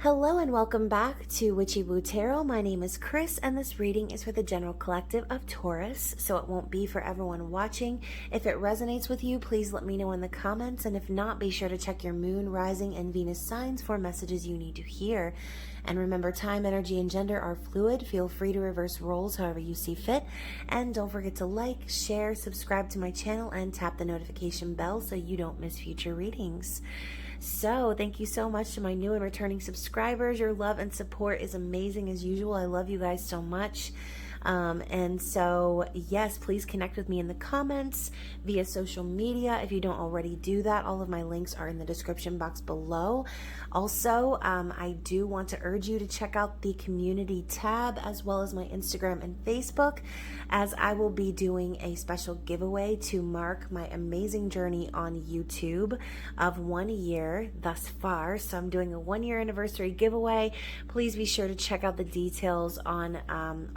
Hello and welcome back to Witchy-Woo Tarot. My name is Chris and this reading is for the general collective of Taurus, so it won't be for everyone watching. If it resonates with you, please let me know in the comments, and if not, be sure to check your moon, rising, and Venus signs for messages you need to hear. And remember, time, energy, and gender are fluid. Feel free to reverse roles however you see fit. And don't forget to like, share, subscribe to my channel, and tap the notification bell so you don't miss future readings. So thank you so much to my new and returning subscribers. Your love and support is amazing as usual. I love you guys so much. And so, yes, please connect with me in the comments via social media. If you don't already do that, all of my links are in the description box below. Also, I do want to urge you to check out the community tab as well as my Instagram and Facebook, as I will be doing a special giveaway to mark my amazing journey on YouTube of 1 year thus far. So I'm doing a 1-year anniversary giveaway. Please be sure to check out the details on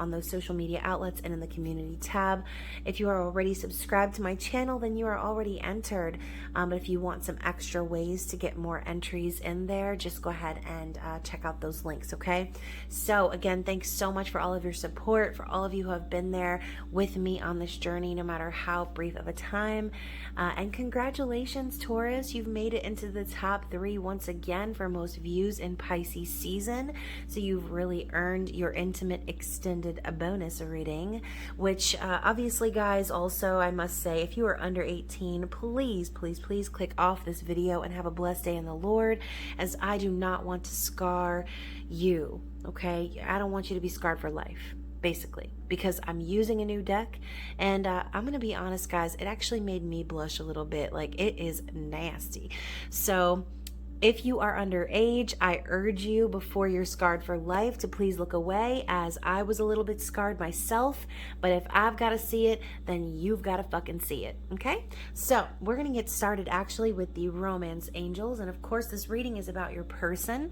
those social media outlets and in the community tab. If you are already subscribed to my channel, then you are already entered. But if you want some extra ways to get more entries in there, just go ahead and check out those links, okay? So again, thanks so much for all of your support, for all of you who have been there with me on this journey, no matter how brief of a time. And congratulations, Taurus, you've made it into the top 3 once again for most views in Pisces season. So you've really earned your intimate extended bonus reading, which obviously, guys, also I must say, if you are under 18, please click off this video and have a blessed day in the Lord, as I do not want to scar you, okay? I don't want you to be scarred for life, basically, because I'm using a new deck, and I'm gonna be honest, guys, it actually made me blush a little bit. Like, it is nasty. So if you are underage, I urge you, before you're scarred for life, to please look away, as I was a little bit scarred myself. But if I've got to see it, then you've got to fucking see it, okay? So we're going to get started actually with the romance angels. And of course, this reading is about your person.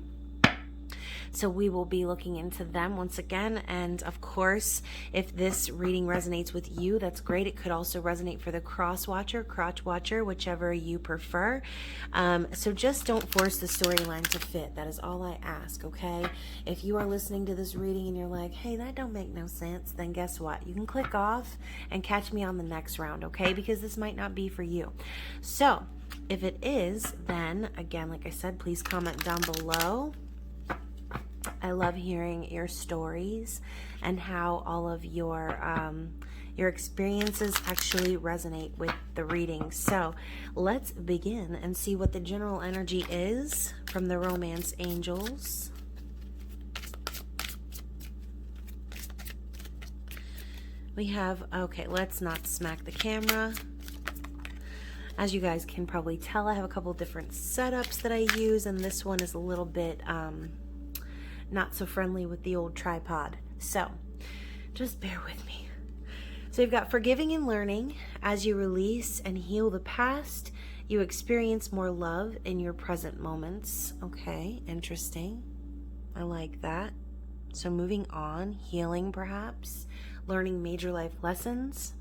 So we will be looking into them once again. And of course, if this reading resonates with you, that's great. It could also resonate for the crotch watcher, whichever you prefer. So just don't force the storyline to fit. That is all I ask, okay? If you are listening to this reading and you're like, hey, that don't make no sense, then guess what? You can click off and catch me on the next round, okay? Because this might not be for you. So if it is, then again, like I said, please comment down below. I love hearing your stories and how all of your experiences actually resonate with the reading. So let's begin and see what the general energy is from the romance angels. We have, okay, let's not smack the camera. As you guys can probably tell, I have a couple different setups that I use, and this one is a little bit not so friendly with the old tripod. So just bear with me. So you've got forgiving and learning. As you release and heal the past, you experience more love in your present moments. Okay, interesting. I like that. So moving on, healing perhaps, learning major life lessons.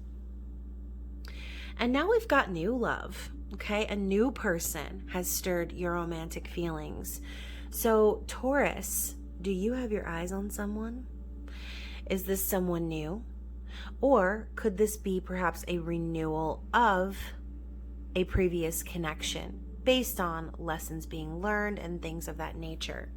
And now we've got new love, okay? A new person has stirred your romantic feelings. So Taurus, do you have your eyes on someone? Is this someone new? Or could this be perhaps a renewal of a previous connection based on lessons being learned and things of that nature?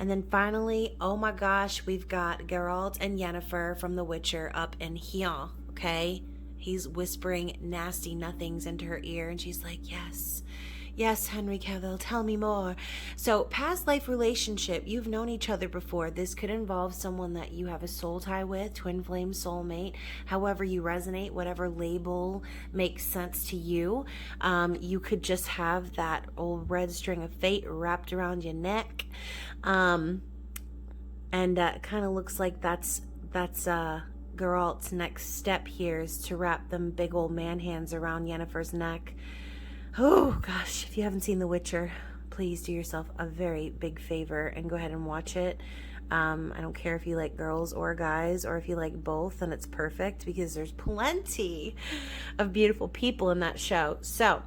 And then finally, oh my gosh, we've got Geralt and Yennefer from The Witcher up in here, okay? He's whispering nasty nothings into her ear, and she's like, yes, yes, Henry Cavill, tell me more. So past life relationship, you've known each other before. This could involve someone that you have a soul tie with, twin flame, soulmate, however you resonate, whatever label makes sense to you. You could just have that old red string of fate wrapped around your neck. And it kind of looks like that's Geralt's next step here, is to wrap them big old man hands around Yennefer's neck. Oh gosh, if you haven't seen The Witcher, please do yourself a very big favor and go ahead and watch it. I don't care if you like girls or guys, or if you like both, then it's perfect, because there's plenty of beautiful people in that show. So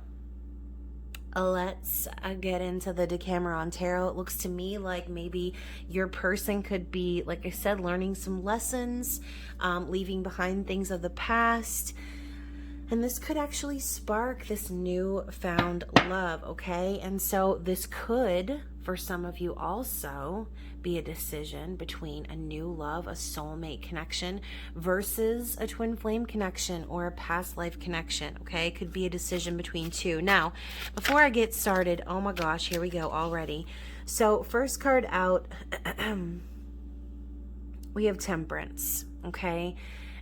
Let's get into the Decameron Tarot. It looks to me like maybe your person could be, like I said, learning some lessons, leaving behind things of the past. And this could actually spark this newfound love, okay? And so this could, for some of you also, be a decision between a new love, a soulmate connection, versus a twin flame connection or a past life connection, okay? It could be a decision between two. Now, before I get started, oh my gosh, here we go already. So first card out, we have Temperance, okay?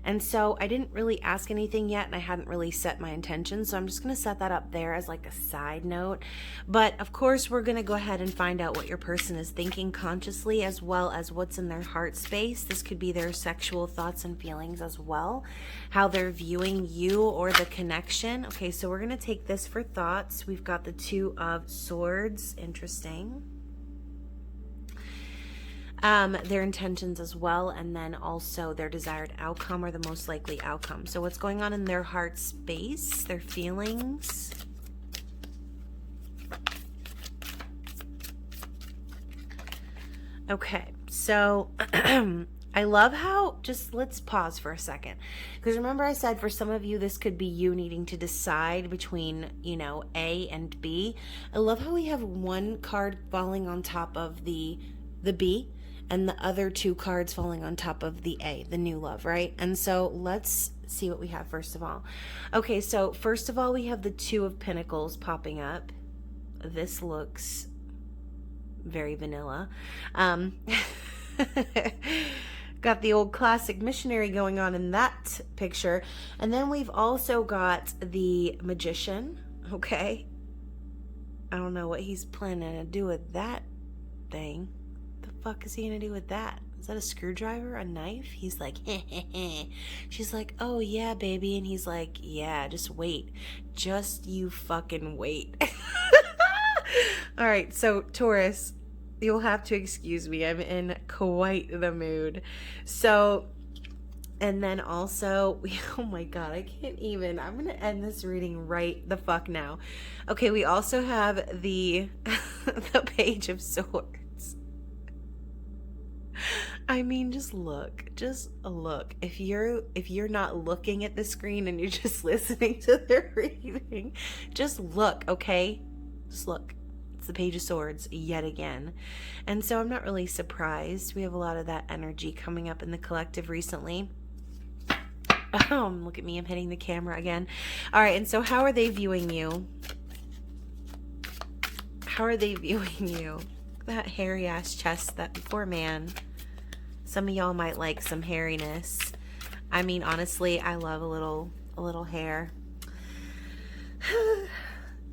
And so I didn't really ask anything yet, and I hadn't really set my intention, so I'm just going to set that up there as like a side note. But of course, we're going to go ahead and find out what your person is thinking consciously, as well as what's in their heart space. This could be their sexual thoughts and feelings as well, how they're viewing you or the connection. Okay, so we're going to take this for thoughts. We've got the Two of Swords. Interesting. Their intentions as well, and then also their desired outcome or the most likely outcome. So what's going on in their heart space, their feelings. Okay, so I love how, just let's pause for a second, because remember I said for some of you this could be you needing to decide between, you know, A and B. I love how we have one card falling on top of the B, and the other two cards falling on top of the A, the new love, right? And so let's see what we have first of all. Okay, so first of all, we have the Two of Pentacles popping up. This looks very vanilla. Got the old classic missionary going on in that picture. And then we've also got the Magician, okay? I don't know what he's planning to do with that thing. Fuck is he gonna do with that? Is that a screwdriver, a knife? He's like, she's like, oh yeah, baby. And he's like, yeah, just wait. Just you fucking wait. All right, so Taurus, you'll have to excuse me. I'm in quite the mood. So, and then also, oh my God, I can't even. I'm gonna end this reading right the fuck now. Okay, we also have the the Page of Swords. I mean, just look. If you're not looking at the screen and you're just listening to the reading, just look, okay? Just look. It's the Page of Swords yet again. And so I'm not really surprised. We have a lot of that energy coming up in the collective recently. Look at me, I'm hitting the camera again. All right, and so how are they viewing you? How are they viewing you? That hairy ass chest, that poor man. Some of y'all might like some hairiness. I mean, honestly, I love a little hair.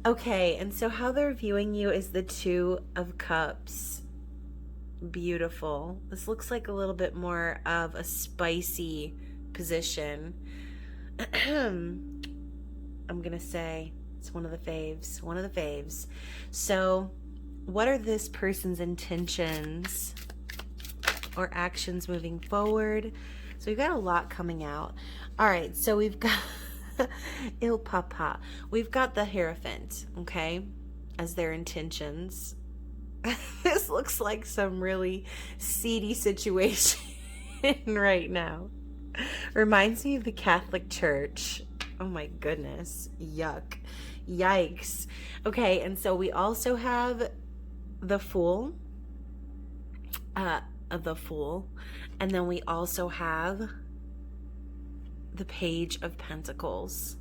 Okay, and so how they're viewing you is the Two of Cups. Beautiful. This looks like a little bit more of a spicy position. I'm gonna say it's one of the faves. So what are this person's intentions or actions moving forward? So we've got a lot coming out. All right, so we've got Il Papa. We've got the Hierophant, okay, as their intentions. This looks like some really seedy situation right now. Reminds me of the Catholic Church. Oh my goodness. Yuck. Yikes. Okay, and so we also have the Fool. And then we also have the Page of Pentacles.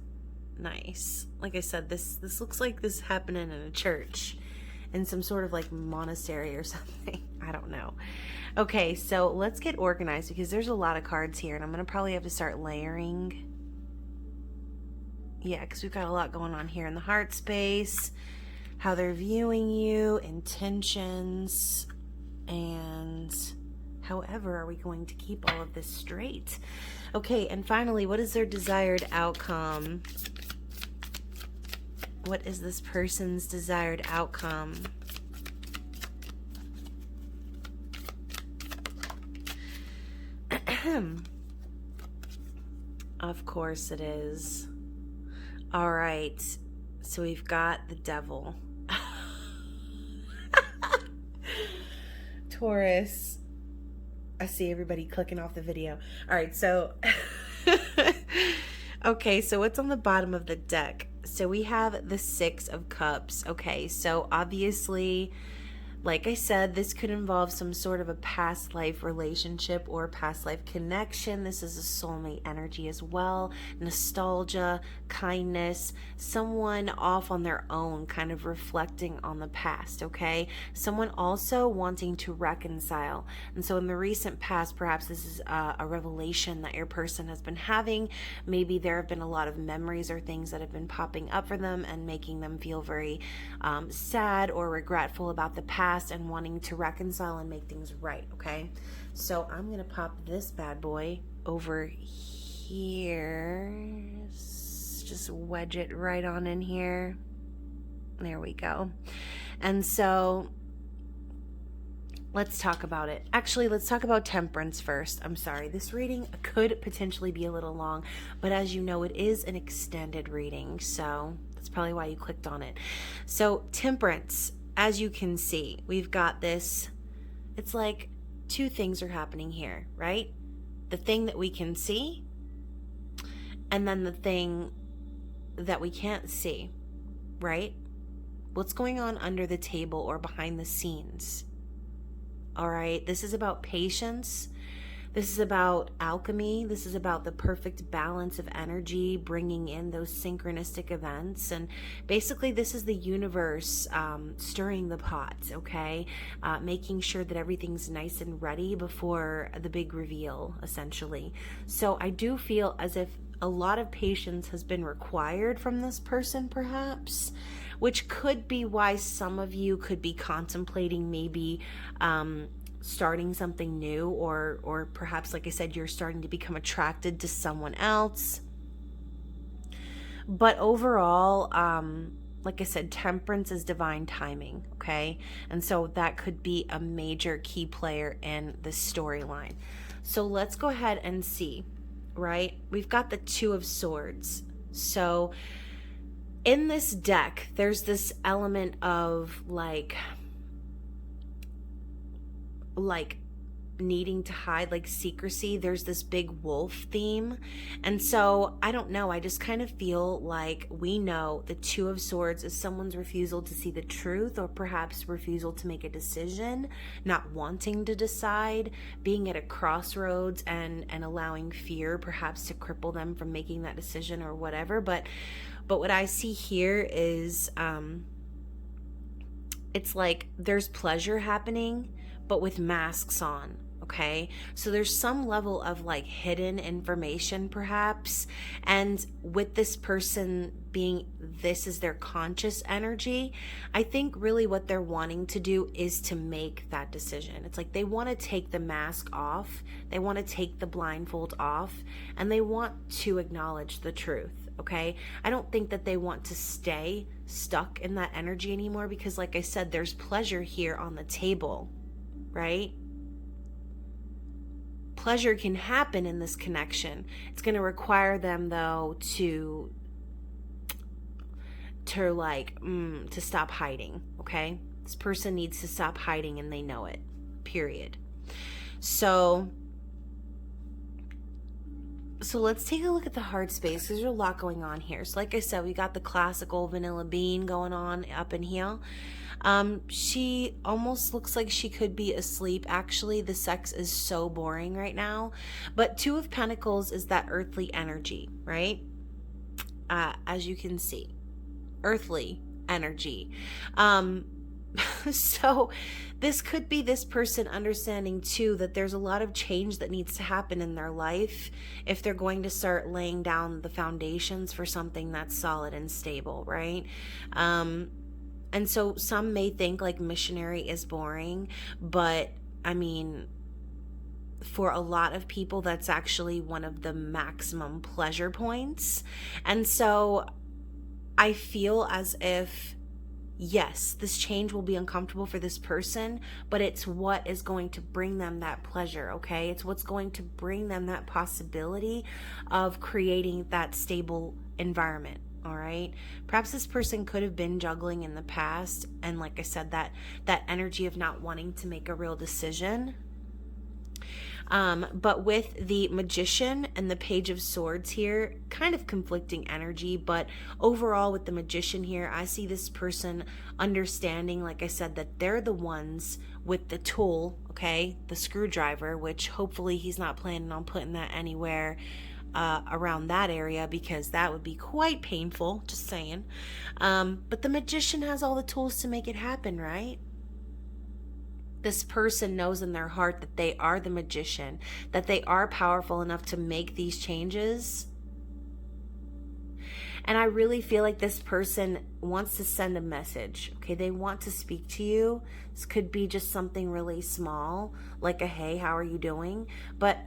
Nice. Like I said, this looks like this happening in a church, in some sort of like monastery or something. I don't know. Okay, so let's get organized because there's a lot of cards here, and I'm gonna probably have to start layering. Yeah, because we've got a lot going on here in the heart space, how they're viewing you, intentions, and however are we going to keep all of this straight? Okay, and finally, what is their desired outcome? What is this person's desired outcome? Of course it is. All right, so we've got the Devil. Taurus. I see everybody clicking off the video. All right, so okay, so what's on the bottom of the deck? So we have the Six of Cups. Okay, so obviously, like I said, this could involve some sort of a past life relationship or past life connection. This is a soulmate energy as well. Nostalgia, kindness, someone off on their own, kind of reflecting on the past, okay? Someone also wanting to reconcile. And so in the recent past, perhaps this is a revelation that your person has been having. Maybe there have been a lot of memories or things that have been popping up for them and making them feel very sad or regretful about the past and wanting to reconcile and make things right, okay? So I'm going to pop this bad boy over here. Just wedge it right on in here. There we go. And so let's talk about it. Actually, let's talk about Temperance first. I'm sorry, this reading could potentially be a little long, but as you know, it is an extended reading, so that's probably why you clicked on it. So Temperance, as you can see, we've got this, it's like two things are happening here, right? The thing that we can see, and then the thing that we can't see, right? What's going on under the table or behind the scenes? All right, this is about patience. This is about alchemy. This is about the perfect balance of energy, bringing in those synchronistic events. And basically, this is the universe stirring the pot, okay? Making sure that everything's nice and ready before the big reveal, essentially. So I do feel as if a lot of patience has been required from this person, perhaps, which could be why some of you could be contemplating maybe starting something new, or perhaps, like I said, you're starting to become attracted to someone else. But overall, like I said, Temperance is divine timing, okay? And so that could be a major key player in the storyline. So let's go ahead and see, right? We've got the Two of Swords. So in this deck, there's this element of like needing to hide, like secrecy. There's this big wolf theme. And so I don't know, I just kind of feel like we know the Two of Swords is someone's refusal to see the truth, or perhaps refusal to make a decision, not wanting to decide, being at a crossroads and allowing fear perhaps to cripple them from making that decision or whatever. But what I see here is it's like there's pleasure happening, but with masks on, okay? So there's some level of like hidden information perhaps, and with this person being, this is their conscious energy, I think really what they're wanting to do is to make that decision. It's like they want to take the mask off, they want to take the blindfold off, and they want to acknowledge the truth, okay? I don't think that they want to stay stuck in that energy anymore, because like I said, there's pleasure here on the table, right? Pleasure can happen in this connection. It's going to require them though to stop hiding, okay? This person needs to stop hiding, and they know it, period. So let's take a look at the heart space. There's a lot going on here. So like I said, we got the classical vanilla bean going on up in here. She almost looks like she could be asleep. Actually, the sex is so boring right now. But Two of Pentacles is that earthly energy, right? As you can see, earthly energy. So this could be this person understanding too that there's a lot of change that needs to happen in their life if they're going to start laying down the foundations for something that's solid and stable, right? And so some may think like missionary is boring, but I mean, for a lot of people, that's actually one of the maximum pleasure points. And so I feel as if, yes, this change will be uncomfortable for this person, but it's what is going to bring them that pleasure, okay? It's what's going to bring them that possibility of creating that stable environment, All right. Perhaps this person could have been juggling in the past. And like I said, that energy of not wanting to make a real decision. But with the Magician and the Page of Swords here, kind of conflicting energy, but overall with the Magician here, I see this person understanding, like I said, that they're the ones with the tool, okay, the screwdriver, which hopefully he's not planning on putting that anywhere around that area, because that would be quite painful, just saying. But the Magician has all the tools to make it happen, right? This person knows in their heart that they are the Magician, that they are powerful enough to make these changes. And I really feel like this person wants to send a message, okay? They want to speak to you. This could be just something really small, like a, hey, how are you doing? But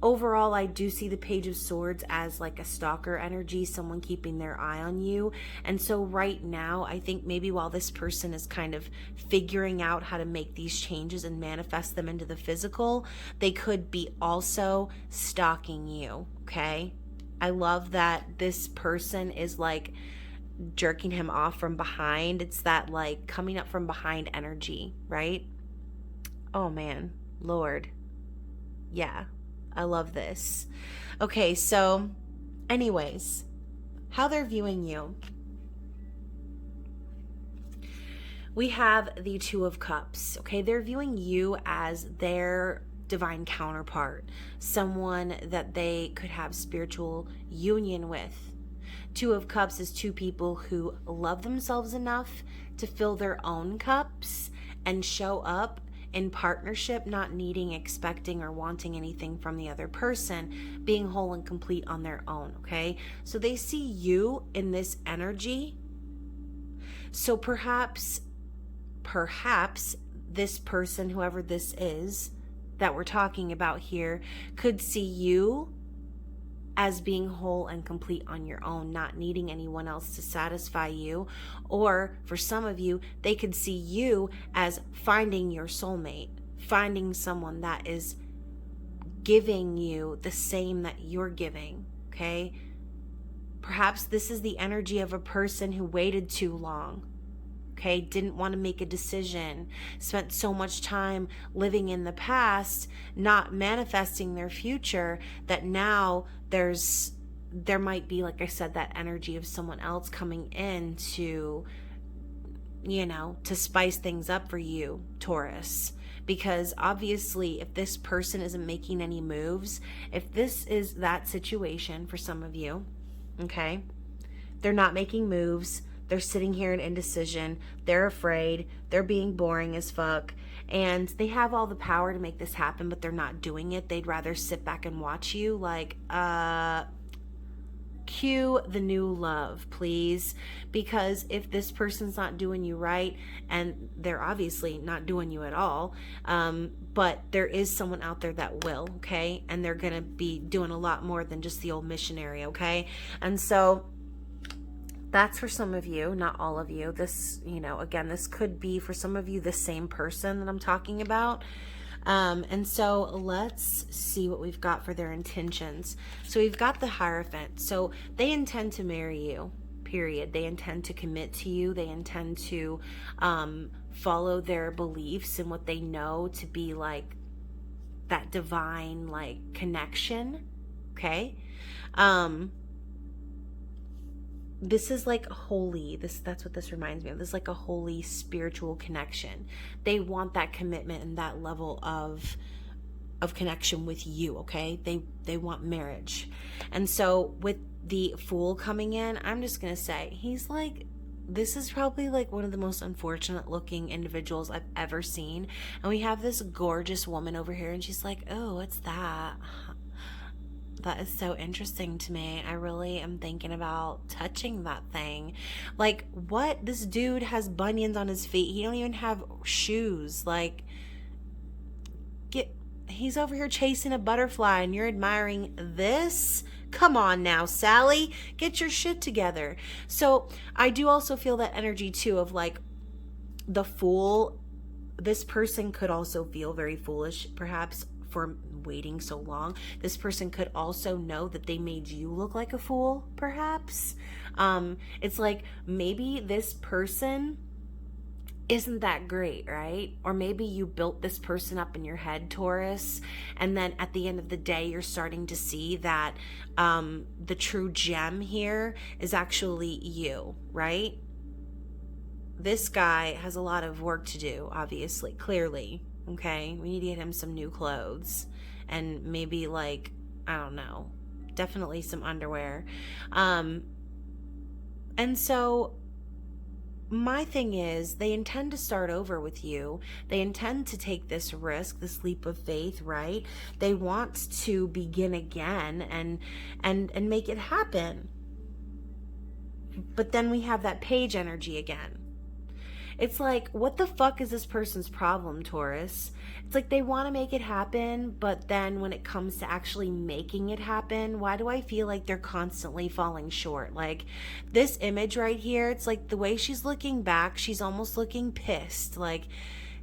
overall, I do see the Page of Swords as like a stalker energy, someone keeping their eye on you. And so right now, I think maybe while this person is kind of figuring out how to make these changes and manifest them into the physical, they could be also stalking you, okay? I love that this person is like jerking him off from behind. It's that like coming up from behind energy, right? Oh man, Lord. Yeah. I love this. Okay, so anyways, how they're viewing you. We have the Two of Cups, okay? They're viewing you as their divine counterpart, someone that they could have spiritual union with. Two of Cups is two people who love themselves enough to fill their own cups and show up in partnership, not needing, expecting, or wanting anything from the other person, being whole and complete on their own, okay? So they see you in this energy. So perhaps this person, whoever this is that we're talking about here, could see you as being whole and complete on your own, not needing anyone else to satisfy you. Or for some of you, they could see you as finding your soulmate, finding someone that is giving you the same that you're giving, okay? Perhaps this is the energy of a person who waited too long, okay? Didn't want to make a decision, spent so much time living in the past, not manifesting their future, that now there might be, like I said, that energy of someone else coming in to, to spice things up for you, Taurus. Because obviously, if this person isn't making any moves, if this is that situation for some of you, okay, they're not making moves, they're sitting here in indecision, they're afraid, they're being boring as fuck, and they have all the power to make this happen, but they're not doing it. They'd rather sit back and watch you, like, cue the new love, please. Because if this person's not doing you right, and they're obviously not doing you at all, but there is someone out there that will, okay? And they're gonna be doing a lot more than just the old missionary, okay? And so that's for some of you, not all of you. This, again, this could be for some of you the same person that I'm talking about. And so let's see what we've got for their intentions. So we've got the Hierophant. So they intend to marry you, period. They intend to commit to you. They intend to follow their beliefs and what they know to be like that divine like connection, okay? This is like holy. That's what this reminds me of. This is like a holy spiritual connection. They want that commitment and that level of connection with you, okay? They want marriage. And so with the Fool coming in, I'm just going to say, he's like, this is probably like one of the most unfortunate looking individuals I've ever seen. And we have this gorgeous woman over here and she's like, oh, what's that? That is so interesting to me. I really am thinking about touching that thing. Like, what? This dude has bunions on his feet. He don't even have shoes. Like, he's over here chasing a butterfly and you're admiring this? Come on now, Sally. Get your shit together. So I do also feel that energy too of like the Fool. This person could also feel very foolish, perhaps, for waiting so long. This person could also know that they made you look like a fool, perhaps. It's like maybe this person isn't that great, right? Or maybe you built this person up in your head, Taurus, and then at the end of the day, you're starting to see that the true gem here is actually you, right? This guy has a lot of work to do, obviously, clearly, okay? We need to get him some new clothes and maybe like, I don't know, definitely some underwear. And so my thing is, they intend to start over with you. They intend to take this risk, this leap of faith, right? They want to begin again and make it happen. But then we have that page energy again. It's like, what the fuck is this person's problem, Taurus? It's like they want to make it happen, but then when it comes to actually making it happen, why do I feel like they're constantly falling short? Like this image right here, it's like the way she's looking back, she's almost looking pissed. Like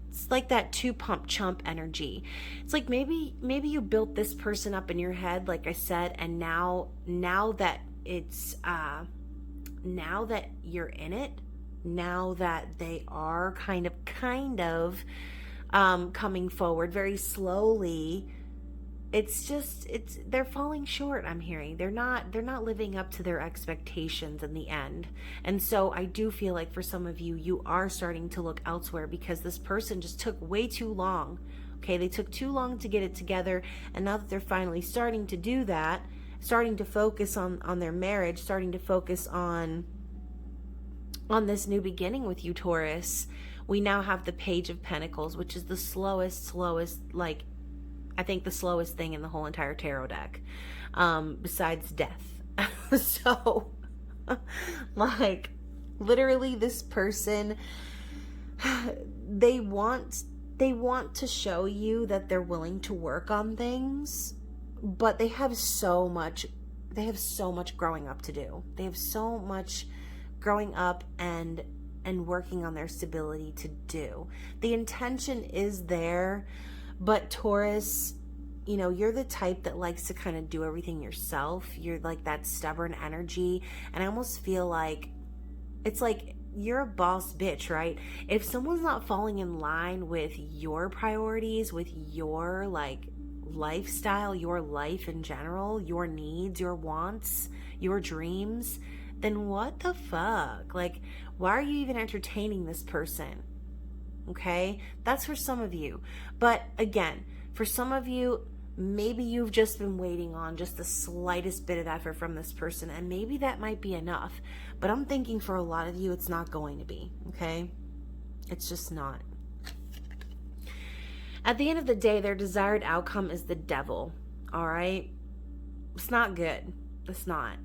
it's like that two pump chump energy. It's like maybe you built this person up in your head, like I said, and now that it's now that you're in it, now that they are kind of coming forward very slowly, they're falling short. I'm hearing they're not living up to their expectations in the end. And so I do feel like for some of you, you are starting to look elsewhere because this person just took way too long. Okay, they took too long to get it together, and now that they're finally starting to do that, starting to focus on their marriage, starting to focus on this new beginning with you, Taurus, we now have the Page of Pentacles, which is the slowest, like, I think the slowest thing in the whole entire tarot deck, besides death. So, like, literally this person, they want to show you that they're willing to work on things, but they have so much growing up to do. They have so much growing up and working on their stability to do. The intention is there, but Taurus, you know, you're the type that likes to kind of do everything yourself. You're like that stubborn energy, and I almost feel like it's like you're a boss bitch, right? If someone's not falling in line with your priorities, with your like lifestyle, your life in general, your needs, your wants, your dreams, then what the fuck? Like, why are you even entertaining this person? Okay? That's for some of you. But again, for some of you, maybe you've just been waiting on just the slightest bit of effort from this person, and maybe that might be enough. But I'm thinking for a lot of you, it's not going to be, okay? It's just not. At the end of the day, their desired outcome is the devil, all right? It's not good. It's not.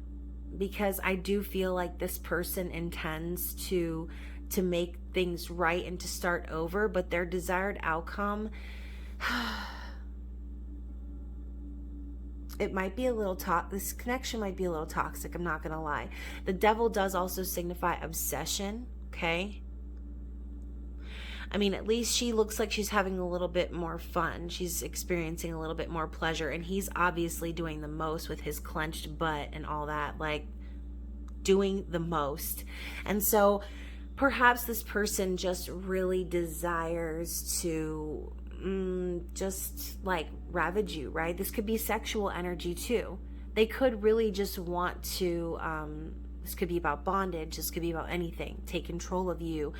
Because I do feel like this person intends to make things right and to start over, but their desired outcome, it might be a little this connection might be a little toxic, I'm not gonna lie. The devil does also signify obsession, okay? I mean, at least she looks like she's having a little bit more fun. She's experiencing a little bit more pleasure, and he's obviously doing the most with his clenched butt and all that, like doing the most. And so perhaps this person just really desires to just like ravage you, right? This could be sexual energy too. They could really just want to this could be about bondage. This could be about anything. Take control of you,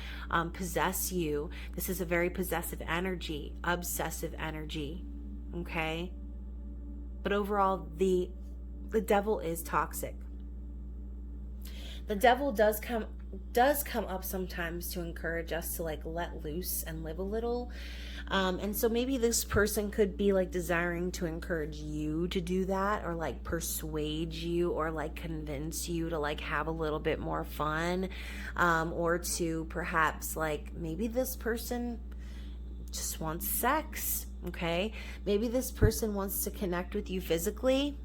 possess you. This is a very possessive energy, obsessive energy, okay? But overall, the devil is toxic. The devil does come up sometimes to encourage us to like let loose and live a little. And so maybe this person could be like desiring to encourage you to do that, or like persuade you, or like convince you to like have a little bit more fun, or to perhaps like maybe this person just wants sex, okay? Maybe this person wants to connect with you physically.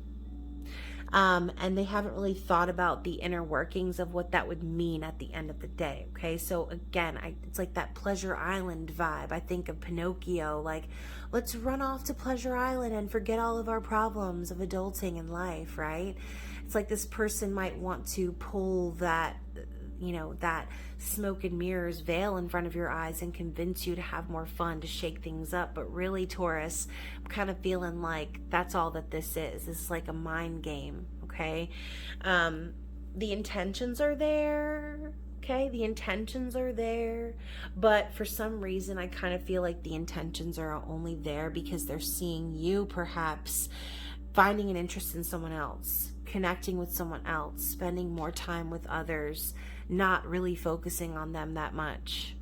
and they haven't really thought about the inner workings of what that would mean at the end of the day. Okay, so again, it's like that Pleasure Island vibe. I think of Pinocchio, like, let's run off to Pleasure Island and forget all of our problems of adulting in life, right? It's like this person might want to pull that, that smoke and mirrors veil in front of your eyes and convince you to have more fun, to shake things up. But really, Taurus, I'm kind of feeling like that's all that this is. This is like a mind game, okay? The intentions are there, okay? The intentions are there, but for some reason, I kind of feel like the intentions are only there because they're seeing you perhaps finding an interest in someone else, connecting with someone else, spending more time with others, not really focusing on them that much.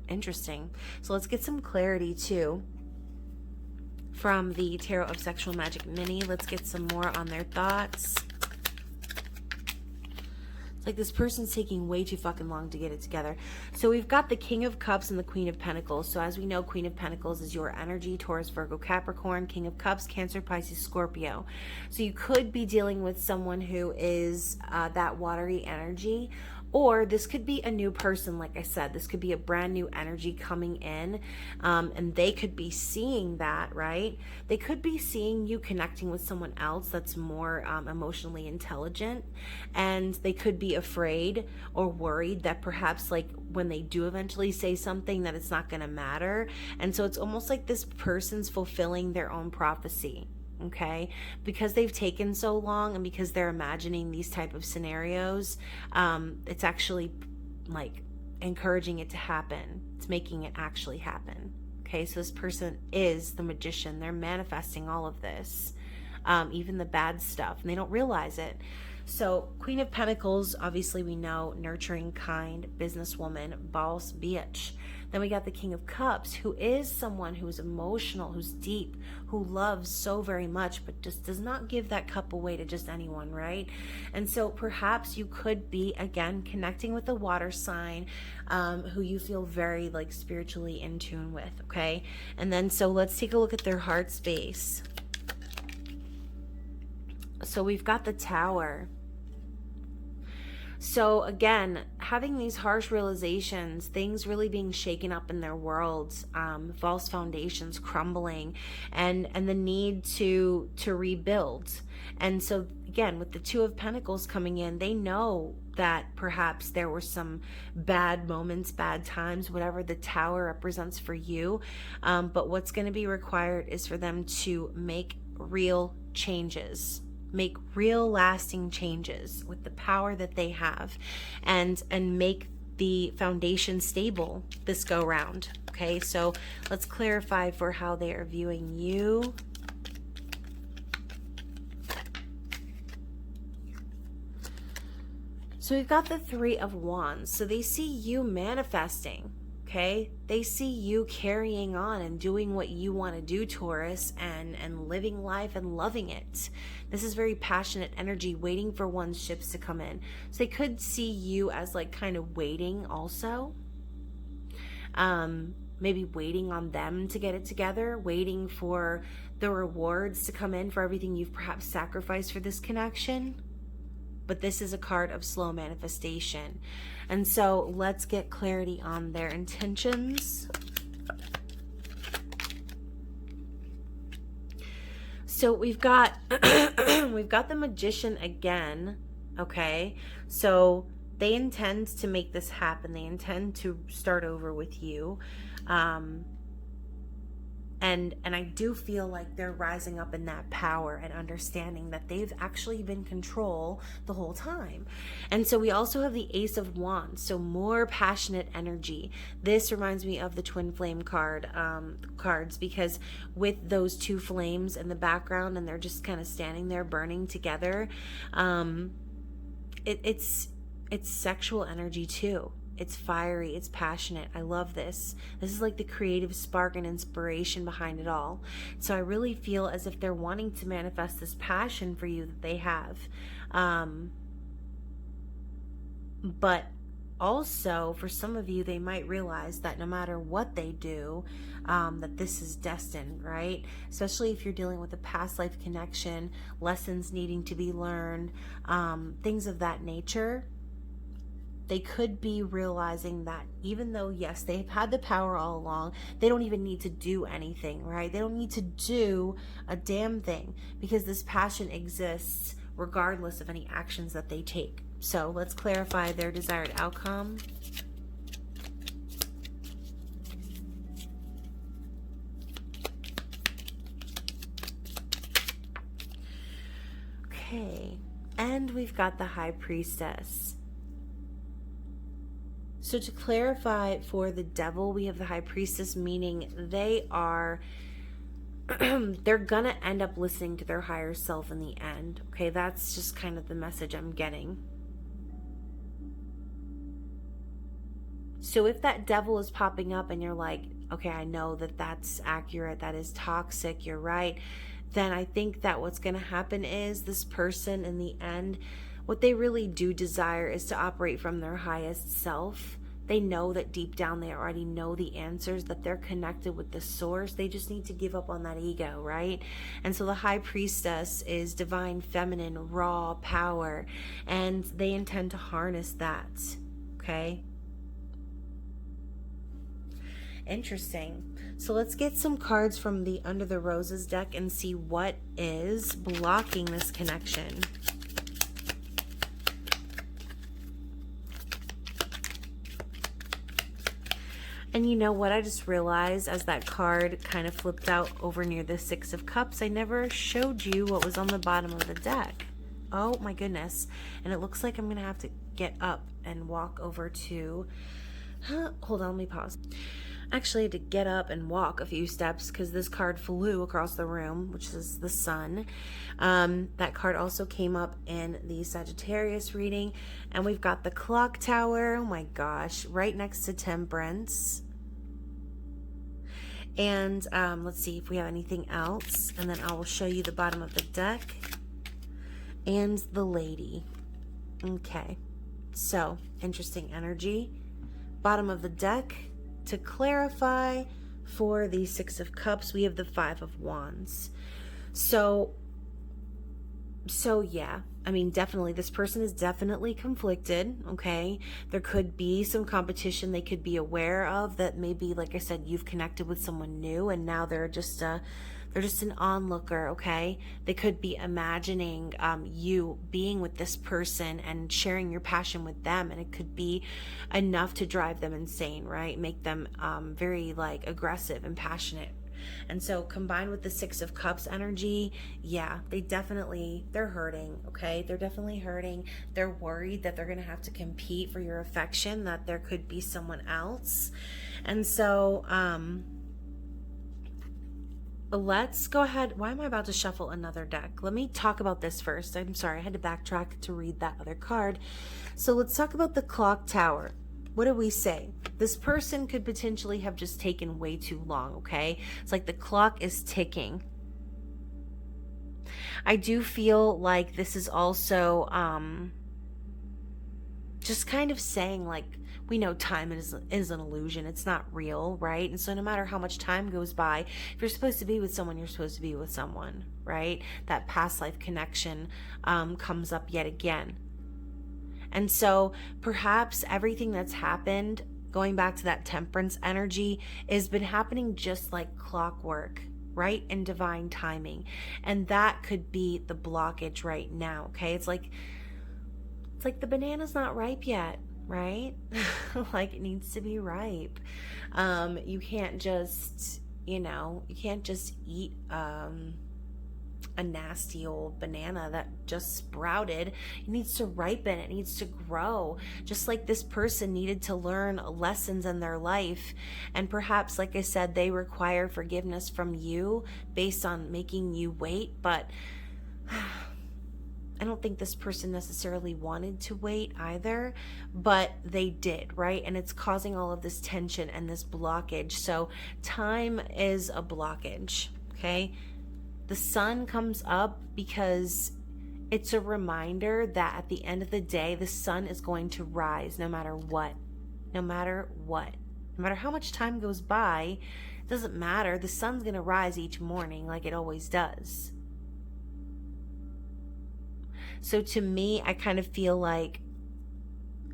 Interesting. So let's get some clarity too from the Tarot of Sexual Magic Mini. Let's get some more on their thoughts. It's like this person's taking way too fucking long to get it together. So we've got the King of Cups and the Queen of Pentacles. So as we know, Queen of Pentacles is your energy, Taurus, Virgo, Capricorn. King of Cups, Cancer, Pisces, Scorpio. So you could be dealing with someone who is that watery energy, or this could be a new person. Like I said, this could be a brand new energy coming in, and they could be seeing that, right? They could be seeing you connecting with someone else that's more emotionally intelligent, and they could be afraid or worried that perhaps, like, when they do eventually say something, that it's not going to matter. And so it's almost like this person's fulfilling their own prophecy. Okay, because they've taken so long and because they're imagining these type of scenarios, it's actually like encouraging it to happen. It's making it actually happen. Okay, so this person is the magician. They're manifesting all of this, even the bad stuff, and they don't realize it. So Queen of Pentacles, obviously we know, nurturing, kind, businesswoman, boss, bitch. Then we got the King of Cups, who is someone who is emotional, who's deep, who loves so very much, but just does not give that cup away to just anyone, right? And so perhaps you could be, again, connecting with a water sign who you feel very, like, spiritually in tune with, okay? And then so let's take a look at their heart space. So we've got the Tower. So again, having these harsh realizations, things really being shaken up in their worlds, false foundations crumbling, and the need to rebuild. And so again, with the Two of Pentacles coming in, they know that perhaps there were some bad moments, bad times, whatever the Tower represents for you. But what's going to be required is for them to make real changes. Make real lasting changes with the power that they have, and make the foundation stable this go round. Okay, so let's clarify for how they are viewing you. So we've got the Three of Wands. So they see you manifesting. Okay, they see you carrying on and doing what you want to do, Taurus, and living life and loving it. This is very passionate energy, waiting for one's ships to come in. So they could see you as, like, kind of waiting also. Maybe waiting on them to get it together, waiting for the rewards to come in for everything you've perhaps sacrificed for this connection. But this is a card of slow manifestation. And so let's get clarity on their intentions. So we've got we've got the Magician again, okay? So they intend to make this happen. They intend to start over with you. And I do feel like they're rising up in that power and understanding that they've actually been in control the whole time. And so we also have the Ace of Wands, so more passionate energy. This reminds me of the Twin Flame cards, because with those two flames in the background and they're just kind of standing there burning together, it's sexual energy too. It's fiery, it's passionate. I love this. This is like the creative spark and inspiration behind it all. So I really feel as if they're wanting to manifest this passion for you that they have. But also, for some of you, they might realize that no matter what they do, that this is destined, right? Especially if you're dealing with a past life connection, lessons needing to be learned, things of that nature. They could be realizing that even though, yes, they've had the power all along, they don't even need to do anything, right? They don't need to do a damn thing because this passion exists regardless of any actions that they take. So let's clarify their desired outcome. Okay, and we've got the High Priestess. So to clarify, for the devil, we have the High Priestess, meaning they are they're gonna end up listening to their higher self in the end. Okay, that's just kind of the message I'm getting. So if that devil is popping up and you're like, okay, I know that that's accurate, that is toxic, you're right, then I think that what's going to happen is this person in the end, what they really do desire is to operate from their highest self. They know that deep down they already know the answers, that they're connected with the source. They just need to give up on that ego, right? And so the High Priestess is divine, feminine, raw power, and they intend to harness that, okay? Interesting. So let's get some cards from the Under the Roses deck and see what is blocking this connection. And you know what? I just realized as that card kind of flipped out over near the Six of Cups, I never showed you what was on the bottom of the deck. Oh my goodness. And it looks like I'm going to have to get up and walk over to... hold on, let me pause. Actually, I had to get up and walk a few steps because this card flew across the room, which is the sun. That card also came up in the Sagittarius reading. And we've got the Clock Tower. Oh my gosh. Right next to Temperance. And let's see if we have anything else. And then I will show you the bottom of the deck. And the Lady. Okay. So, interesting energy. Bottom of the deck. To clarify, for the Six of Cups, we have the Five of Wands. So yeah, I mean, definitely, this person is definitely conflicted, okay? There could be some competition they could be aware of that maybe, like I said, you've connected with someone new and now they're just an onlooker, okay? They could be imagining you being with this person and sharing your passion with them, and it could be enough to drive them insane, right? Make them very like aggressive and passionate. And so combined with the Six of Cups energy, yeah, they're hurting, okay? They're definitely hurting. They're worried that they're going to have to compete for your affection, that there could be someone else. And so, let's go ahead. Why am I about to shuffle another deck? Let me talk about this first. I'm sorry, I had to backtrack to read that other card. So let's talk about the Clock Tower. What do we say? This person could potentially have just taken way too long, okay? It's like the clock is ticking. I do feel like this is also just kind of saying, like, we know time is an illusion. It's not real, right? And so no matter how much time goes by, if you're supposed to be with someone, you're supposed to be with someone, right? That past life connection comes up yet again. And so perhaps everything that's happened, going back to that Temperance energy, has been happening just like clockwork, right? In divine timing. And that could be the blockage right now, okay? It's like the banana's not ripe yet, right? Like, it needs to be ripe. You can't just, you can't just eat a nasty old banana that just sprouted. It needs to ripen. It needs to grow. Just like this person needed to learn lessons in their life. And perhaps, like I said, they require forgiveness from you based on making you wait. But I don't think this person necessarily wanted to wait either, but they did, right? And it's causing all of this tension and this blockage. So time is a blockage, okay? The sun comes up because It's a reminder that at the end of the day, the sun is going to rise no matter what. No matter what. No matter how much time goes by, it doesn't matter. The sun's going to rise each morning like it always does. So to me, I kind of feel like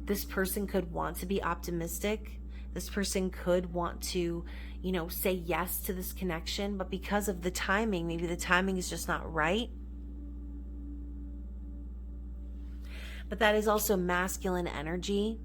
this person could want to be optimistic. This person could want to, you know, say yes to this connection, but because of the timing, maybe the timing is just not right. But that is also masculine energy.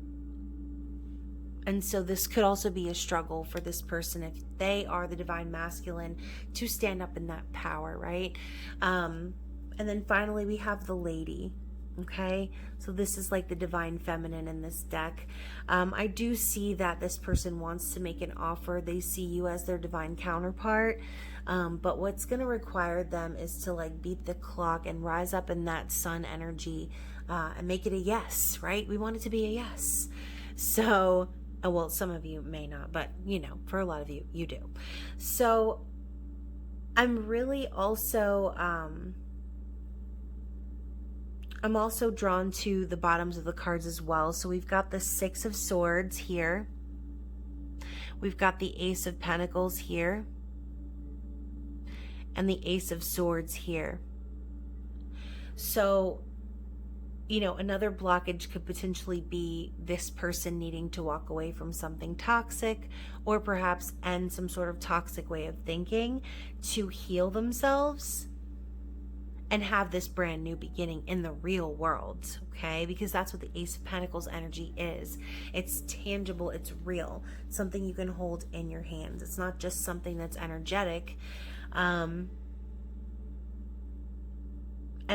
And so this could also be a struggle for this person if they are the divine masculine to stand up in that power, right? And then finally we have the lady. Okay, so this is like the divine feminine in this deck. I do see that this person wants to make an offer. They see you as their divine counterpart. But what's going to require them is to like beat the clock and rise up in that sun energy and make it a yes, right? We want it to be a yes. So, well, some of you may not, but you know, for a lot of you, you do. So I'm really also... I'm also drawn to the bottoms of the cards as well. So we've got the Six of Swords here. We've got the Ace of Pentacles here. And the Ace of Swords here. So, you know, another blockage could potentially be this person needing to walk away from something toxic, or perhaps end some sort of toxic way of thinking to heal themselves and have this brand new beginning in the real world, okay? Because that's what the Ace of Pentacles energy is. It's tangible, it's real. It's something you can hold in your hands. It's not just something that's energetic. And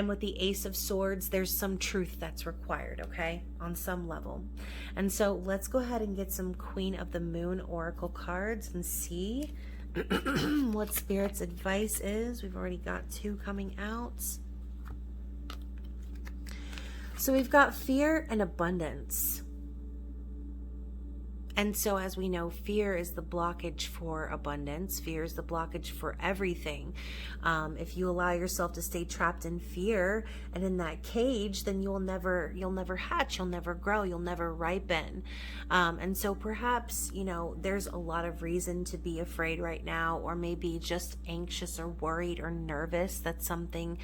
with the Ace of Swords, there's some truth that's required, okay? On some level. And so let's go ahead and get some Queen of the Moon Oracle cards and see what Spirit's advice is. We've already got two coming out. So we've got fear and abundance. And so as we know, fear is the blockage for abundance. Fear is the blockage for everything. If you allow yourself to stay trapped in fear and in that cage, then you'll never hatch, you'll never grow, you'll never ripen. And so perhaps, you know, there's a lot of reason to be afraid right now, or maybe just anxious or worried or nervous that something,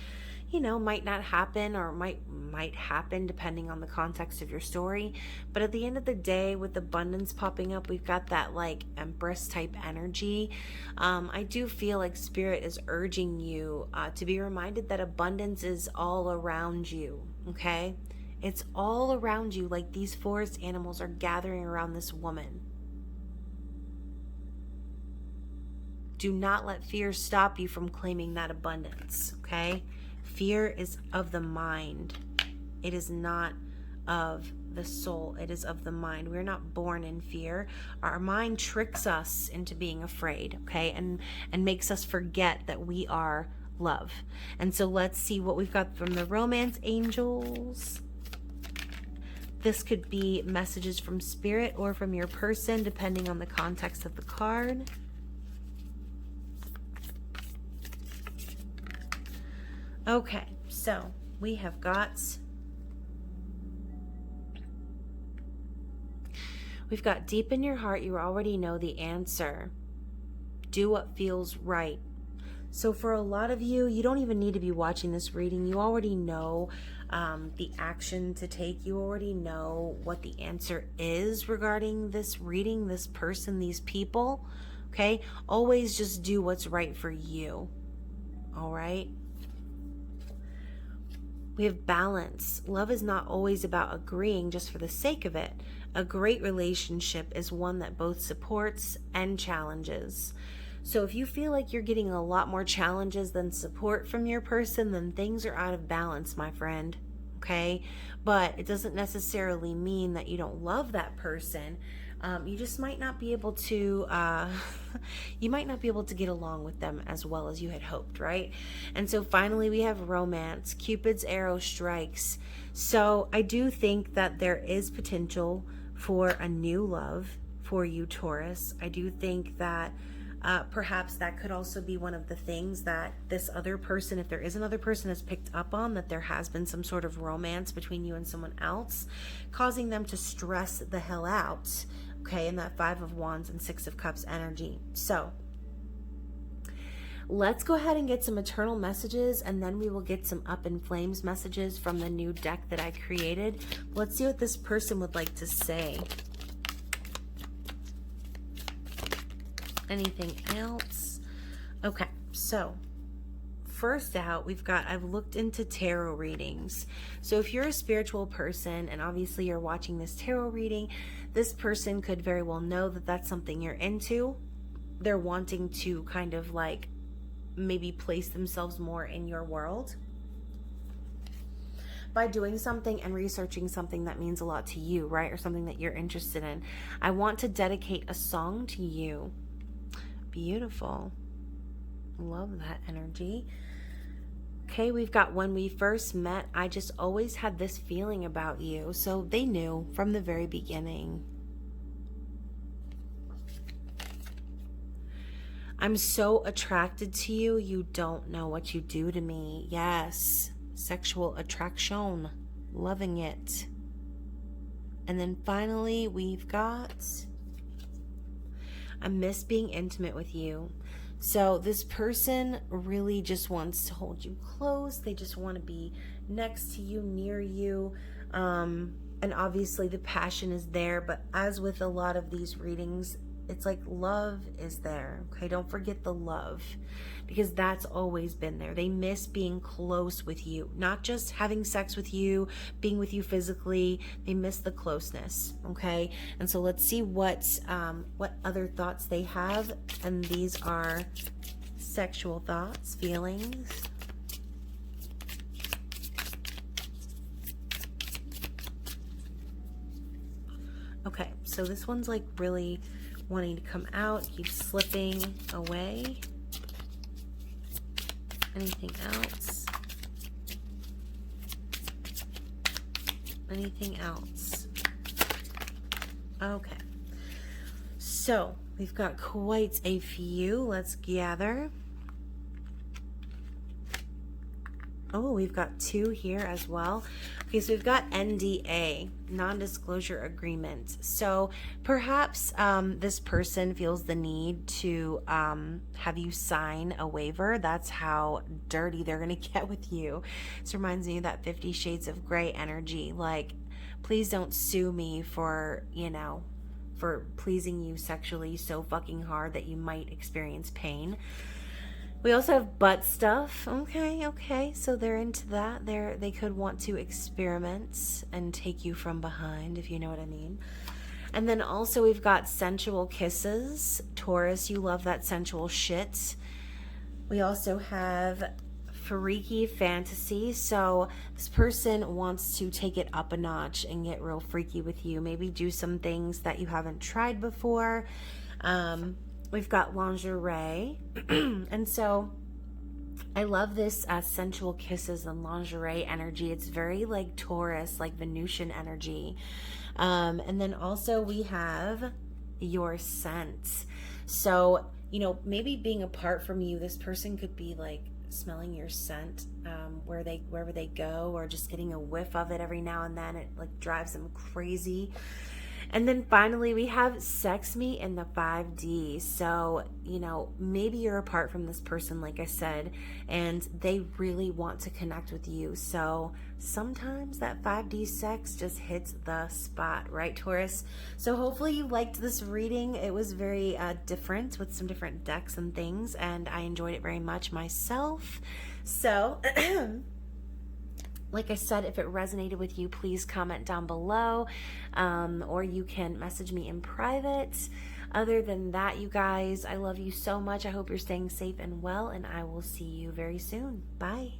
you know, might not happen, or might happen depending on the context of your story. But at the end of the day, with abundance popping up, we've got that like Empress type energy. I do feel like Spirit is urging you to be reminded that abundance is all around you, okay? It's all around you, like these forest animals are gathering around this woman. Do not let fear stop you from claiming that abundance, okay? Fear is of the mind. It is not of the soul. It is of the mind. We're not born in fear. Our mind tricks us into being afraid, okay? And makes us forget that we are love. And so let's see what we've got from the romance angels. This could be messages from Spirit or from your person, depending on the context of the card. Okay, so we've got deep in your heart, you already know the answer. Do what feels right. So for a lot of you, you don't even need to be watching this reading. You already know the action to take. You already know what the answer is regarding this reading, this person, these people. Okay? Always just do what's right for you. All right? We have balance. Love is not always about agreeing just for the sake of it. A great relationship is one that both supports and challenges. So if you feel like you're getting a lot more challenges than support from your person, then things are out of balance, my friend. Okay? But it doesn't necessarily mean that you don't love that person. You just might not be able to get along with them as well as you had hoped, right? And so finally we have romance. Cupid's arrow strikes. So I do think that there is potential for a new love for you, Taurus. I do think that Perhaps that could also be one of the things that this other person, if there is another person, has picked up on, that there has been some sort of romance between you and someone else, causing them to stress the hell out, okay, in that Five of Wands and Six of Cups energy. So let's go ahead and get some eternal messages, and then we will get some up in flames messages from the new deck that I created. Let's see what this person would like to say. Anything else? Okay, so first out, I've looked into tarot readings. So if you're a spiritual person, and obviously you're watching this tarot reading, this person could very well know that that's something you're into. They're wanting to kind of like maybe place themselves more in your world by doing something and researching something that means a lot to you, right? Or something that you're interested in. I want to dedicate a song to you. Beautiful. Love that energy. Okay, we've got when we first met, I just always had this feeling about you. So they knew from the very beginning. I'm so attracted to you, you don't know what you do to me. Yes, sexual attraction, loving it. And then finally, we've got, I miss being intimate with you. So this person really just wants to hold you close. They just want to be next to you, near you. And obviously the passion is there, but as with a lot of these readings, it's like love is there. Okay, don't forget the love, because that's always been there. They miss being close with you, not just having sex with you, being with you physically. They miss the closeness. Okay, and so let's see what other thoughts they have. And these are sexual thoughts, feelings. Okay, so this one's like really wanting to come out, keeps slipping away. Anything else? Anything else? Okay. So we've got quite a few. Let's gather. Oh, we've got two here as well. Okay, so we've got NDA, non-disclosure agreement. So perhaps this person feels the need to have you sign a waiver. That's how dirty they're going to get with you. This reminds me of that 50 Shades of Grey energy. Like, please don't sue me for, you know, for pleasing you sexually so fucking hard that you might experience pain. We also have butt stuff. Okay. So they're into that. They could want to experiment and take you from behind, if you know what I mean. And then also we've got sensual kisses. Taurus, you love that sensual shit. We also have freaky fantasy. So this person wants to take it up a notch and get real freaky with you. Maybe do some things that you haven't tried before. We've got lingerie. And so I love this sensual kisses and lingerie energy. It's very like Taurus, like Venusian energy. And then also we have your scent. So, you know, maybe being apart from you, this person could be like smelling your scent wherever they go, or just getting a whiff of it every now and then. It like drives them crazy. And then finally, we have sex me in the 5D. So, you know, maybe you're apart from this person, like I said, and they really want to connect with you. So sometimes that 5D sex just hits the spot, right, Taurus? So hopefully you liked this reading. It was very different with some different decks and things, and I enjoyed it very much myself. So like I said, if it resonated with you, please comment down below, or you can message me in private. Other than that, you guys, I love you so much. I hope you're staying safe and well, and I will see you very soon. Bye.